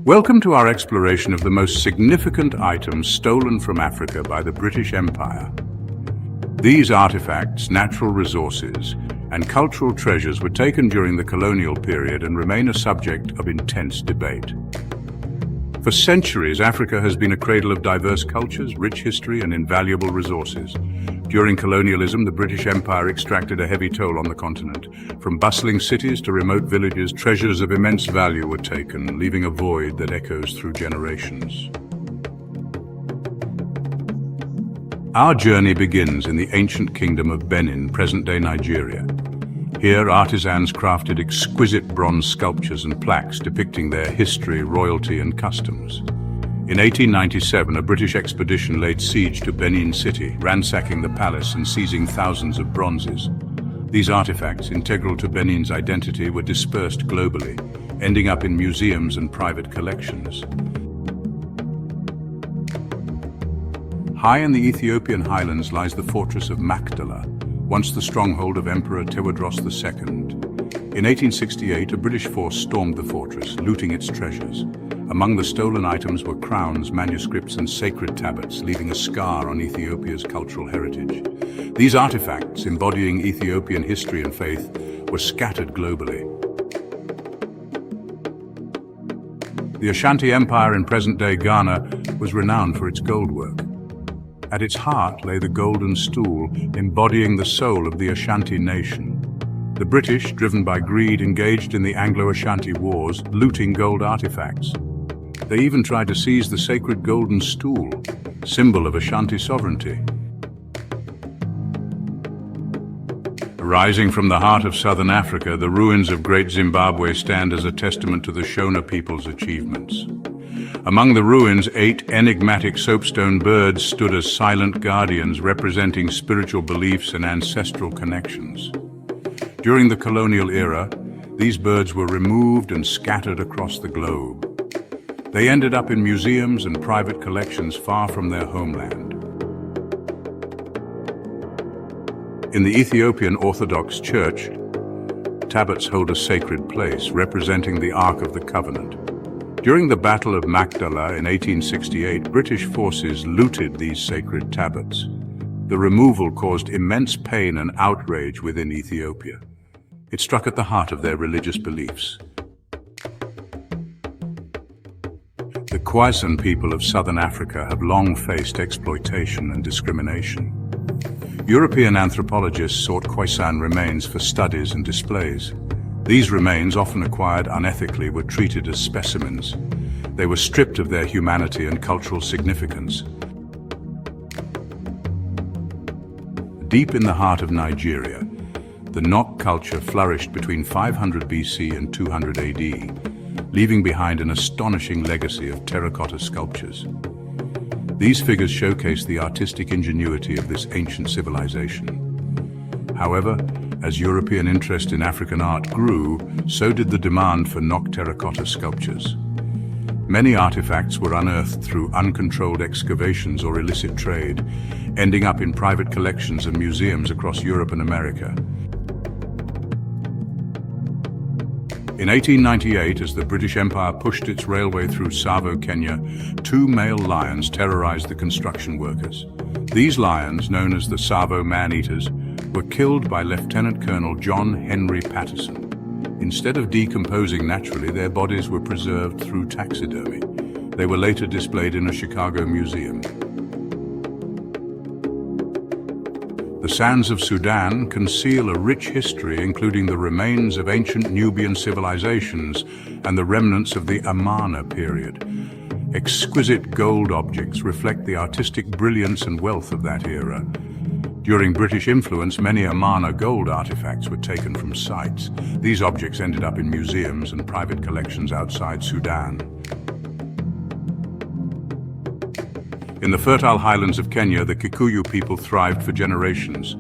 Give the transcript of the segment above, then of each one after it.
Welcome to our exploration of the most significant items stolen from Africa by the British Empire. These artifacts, natural resources, and cultural treasures were taken during the colonial period and remain a subject of intense debate. For centuries, Africa has been a cradle of diverse cultures, rich history, and invaluable resources. During colonialism, the British Empire extracted a heavy toll on the continent. From bustling cities to remote villages, treasures of immense value were taken, leaving a void that echoes through generations. Our journey begins in the ancient kingdom of Benin, present-day Nigeria. Here, artisans crafted exquisite bronze sculptures and plaques depicting their history, royalty, and customs. In 1897, a British expedition laid siege to Benin City, ransacking the palace and seizing thousands of bronzes. These artifacts, integral to Benin's identity, were dispersed globally, ending up in museums and private collections. High in the Ethiopian highlands lies the fortress of Magdala, once the stronghold of Emperor 𝒄𝙁𝒂𝙁𝒂 II. In 1868, a British force stormed the fortress, looting its treasures. Among the stolen items were crowns, manuscripts, and sacred tabots, leaving a scar on Ethiopia's cultural heritage. These artifacts, embodying Ethiopian history and faith, were scattered globally. The Ashanti Empire in present-day Ghana was renowned for its gold work. At its heart lay the golden stool, embodying the soul of the Ashanti nation. The British, driven by greed, engaged in the Anglo-Ashanti Wars, looting gold artifacts. They even tried to seize the sacred golden stool, symbol of Ashanti sovereignty. Rising from the heart of southern Africa, the ruins of Great Zimbabwe stand as a testament to the Shona people's achievements. Among the ruins, 8 enigmatic soapstone birds stood as silent guardians representing spiritual beliefs and ancestral connections. During the colonial era, these birds were removed and scattered across the globe. They ended up in museums and private collections far from their homeland. In the Ethiopian Orthodox Church, tabots hold a sacred place, representing the Ark of the Covenant. During the Battle of Magdala in 1868, British forces looted these sacred tabots. The removal caused immense pain and outrage within Ethiopia. It struck at the heart of their religious beliefs. The Khoisan people of southern Africa have long faced exploitation and discrimination. European anthropologists sought Khoisan remains for studies and displays. These remains, often acquired unethically, were treated as specimens. They were stripped of their humanity and cultural significance. Deep in the heart of Nigeria, the Nok culture flourished between 500 BC and 200 AD, leaving behind an astonishing legacy of terracotta sculptures. These figures showcase the artistic ingenuity of this ancient civilization. However, as European interest in African art grew, so did the demand for Nok terracotta sculptures. Many artifacts were unearthed through uncontrolled excavations or illicit trade, ending up in private collections and museums across Europe and America. In 1898, as the British Empire pushed its railway through Tsavo, Kenya, 2 male lions terrorized the construction workers. These lions, known as the Tsavo man-eaters, were killed by Lieutenant Colonel John Henry Patterson. Instead of decomposing naturally, their bodies were preserved through taxidermy. They were later displayed in a Chicago museum. The sands of Sudan conceal a rich history, including the remains of ancient Nubian civilizations and the remnants of the Amana period. Exquisite gold objects reflect the artistic brilliance and wealth of that era. During British influence, many Amana gold artifacts were taken from sites. These objects ended up in museums and private collections outside Sudan. In the fertile highlands of Kenya, the Kikuyu people thrived for generations.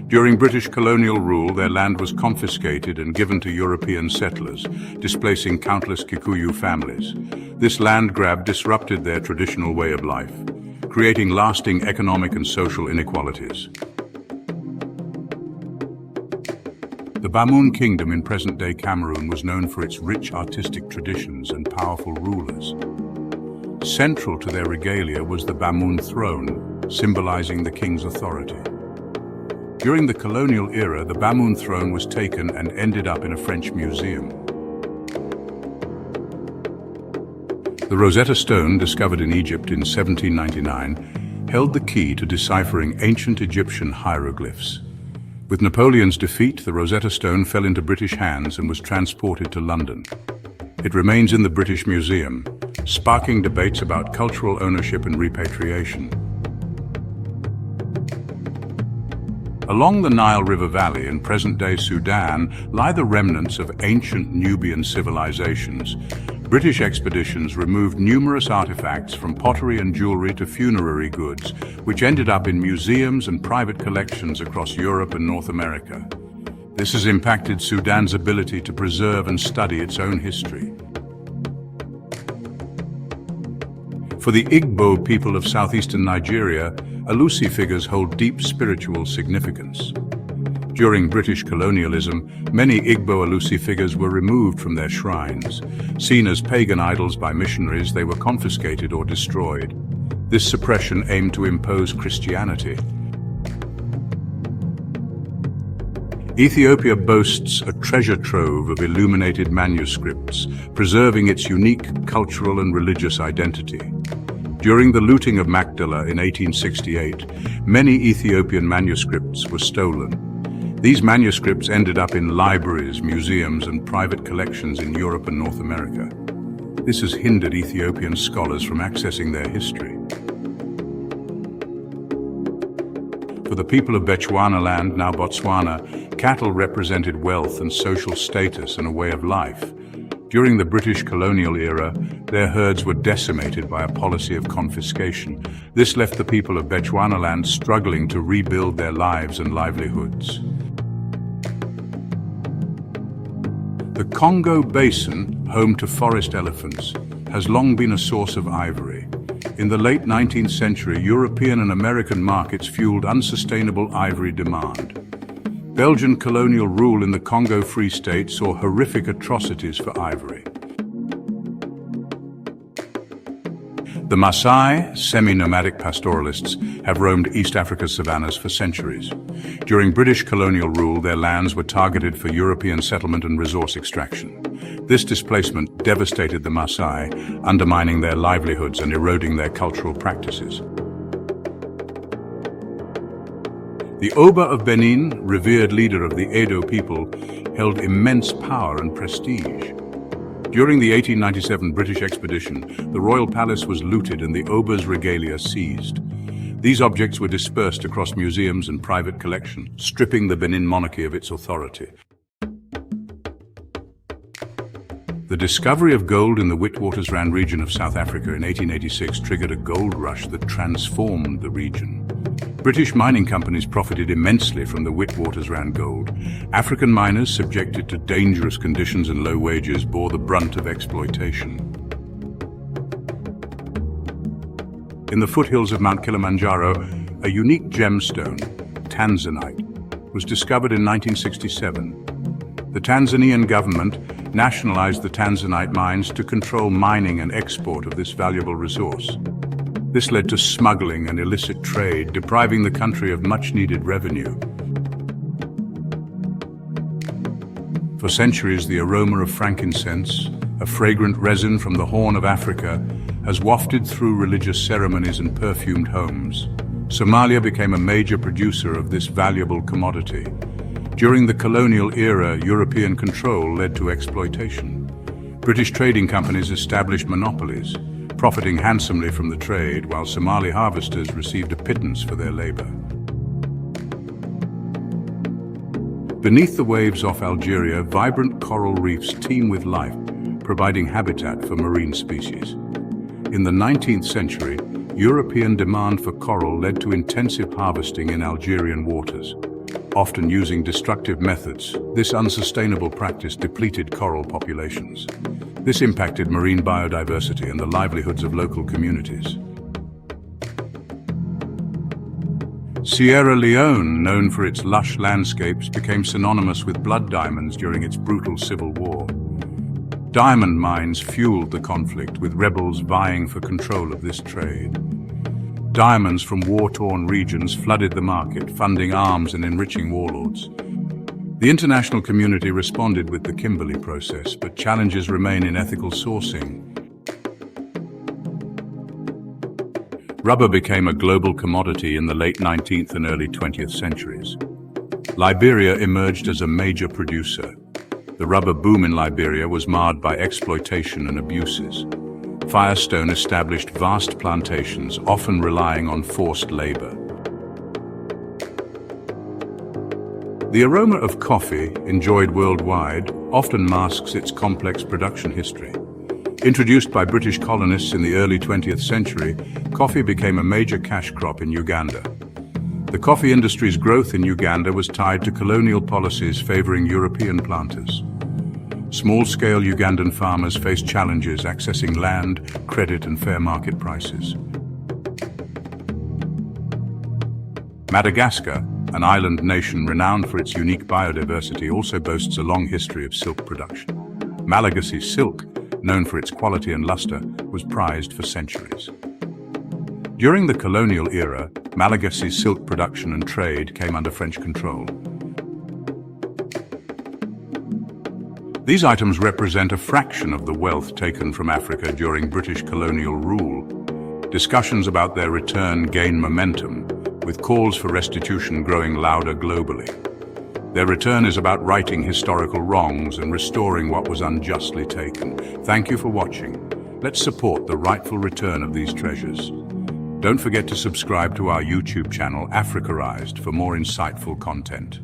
During British colonial rule, their land was confiscated and given to European settlers, displacing countless Kikuyu families. This land grab disrupted their traditional way of life, creating lasting economic and social inequalities. The Bamoon kingdom in present-day Cameroon was known for its rich artistic traditions and powerful rulers. Central to their regalia was the Bamoon throne, symbolizing the king's authority. During the colonial era, the Bamoon throne was taken and ended up in a French museum. The Rosetta Stone, discovered in Egypt in 1799, held the key to deciphering ancient Egyptian hieroglyphs. With Napoleon's defeat, the Rosetta Stone fell into British hands and was transported to London. It remains in the British Museum, sparking debates about cultural ownership and repatriation. Along the Nile River Valley in present-day Sudan lie the remnants of ancient Nubian civilizations. British expeditions removed numerous artifacts from pottery and jewelry to funerary goods, which ended up in museums and private collections across Europe and North America. This has impacted Sudan's ability to preserve and study its own history. For the Igbo people of southeastern Nigeria, Alusi figures hold deep spiritual significance. During British colonialism, many Igbo Alusi figures were removed from their shrines. Seen as pagan idols by missionaries, they were confiscated or destroyed. This suppression aimed to impose Christianity. Ethiopia boasts a treasure trove of illuminated manuscripts, preserving its unique cultural and religious identity. During the looting of Magdala in 1868, many Ethiopian manuscripts were stolen. These manuscripts ended up in libraries, museums, and private collections in Europe and North America. This has hindered Ethiopian scholars from accessing their history. For the people of Bechuanaland, now Botswana, cattle represented wealth and social status and a way of life. During the British colonial era, their herds were decimated by a policy of confiscation. This left the people of Bechuanaland struggling to rebuild their lives and livelihoods. The Congo Basin, home to forest elephants, has long been a source of ivory. In the late 19th century, European and American markets fueled unsustainable ivory demand. Belgian colonial rule in the Congo Free State saw horrific atrocities for ivory. The Maasai, semi-nomadic pastoralists, have roamed East Africa's savannas for centuries. During British colonial rule, their lands were targeted for European settlement and resource extraction. This displacement devastated the Maasai, undermining their livelihoods and eroding their cultural practices. The Oba of Benin, revered leader of the Edo people, held immense power and prestige. During the 1897 British expedition, the royal palace was looted and the Oba's regalia seized. These objects were dispersed across museums and private collections, stripping the Benin monarchy of its authority. The discovery of gold in the Witwatersrand region of South Africa in 1886 triggered a gold rush that transformed the region. British mining companies profited immensely from the Witwatersrand gold. African miners, subjected to dangerous conditions and low wages, bore the brunt of exploitation. In the foothills of Mount Kilimanjaro, a unique gemstone, tanzanite, was discovered in 1967. The Tanzanian government nationalized the tanzanite mines to control mining and export of this valuable resource. This led to smuggling and illicit trade, depriving the country of much-needed revenue. For centuries, the aroma of frankincense, a fragrant resin from the Horn of Africa, has wafted through religious ceremonies and perfumed homes. Somalia became a major producer of this valuable commodity. During the colonial era, European control led to exploitation. British trading companies established monopolies, profiting handsomely from the trade, while Somali harvesters received a pittance for their labor. Beneath the waves off Algeria, vibrant coral reefs teem with life, providing habitat for marine species. In the 19th century, European demand for coral led to intensive harvesting in Algerian waters. Often using destructive methods, this unsustainable practice depleted coral populations. This impacted marine biodiversity and the livelihoods of local communities. Sierra Leone, known for its lush landscapes, became synonymous with blood diamonds during its brutal civil war. Diamond mines fueled the conflict, with rebels vying for control of this trade. Diamonds from war-torn regions flooded the market, funding arms and enriching warlords. The international community responded with the Kimberley process, but challenges remain in ethical sourcing. Rubber became a global commodity in the late 19th and early 20th centuries. Liberia emerged as a major producer. The rubber boom in Liberia was marred by exploitation and abuses. Firestone established vast plantations, often relying on forced labor. The aroma of coffee, enjoyed worldwide, often masks its complex production history. Introduced by British colonists in the early 20th century, coffee became a major cash crop in Uganda. The coffee industry's growth in Uganda was tied to colonial policies favoring European planters. Small-scale Ugandan farmers faced challenges accessing land, credit, and fair market prices. Madagascar, an island nation renowned for its unique biodiversity, also boasts a long history of silk production. Malagasy silk, known for its quality and luster, was prized for centuries. During the colonial era, Malagasy's silk production and trade came under French control. These items represent a fraction of the wealth taken from Africa during British colonial rule. Discussions about their return gain momentum, with calls for restitution growing louder globally. Their return is about righting historical wrongs and restoring what was unjustly taken. Thank you for watching. Let's support the rightful return of these treasures. Don't forget to subscribe to our YouTube channel, Africarized, for more insightful content.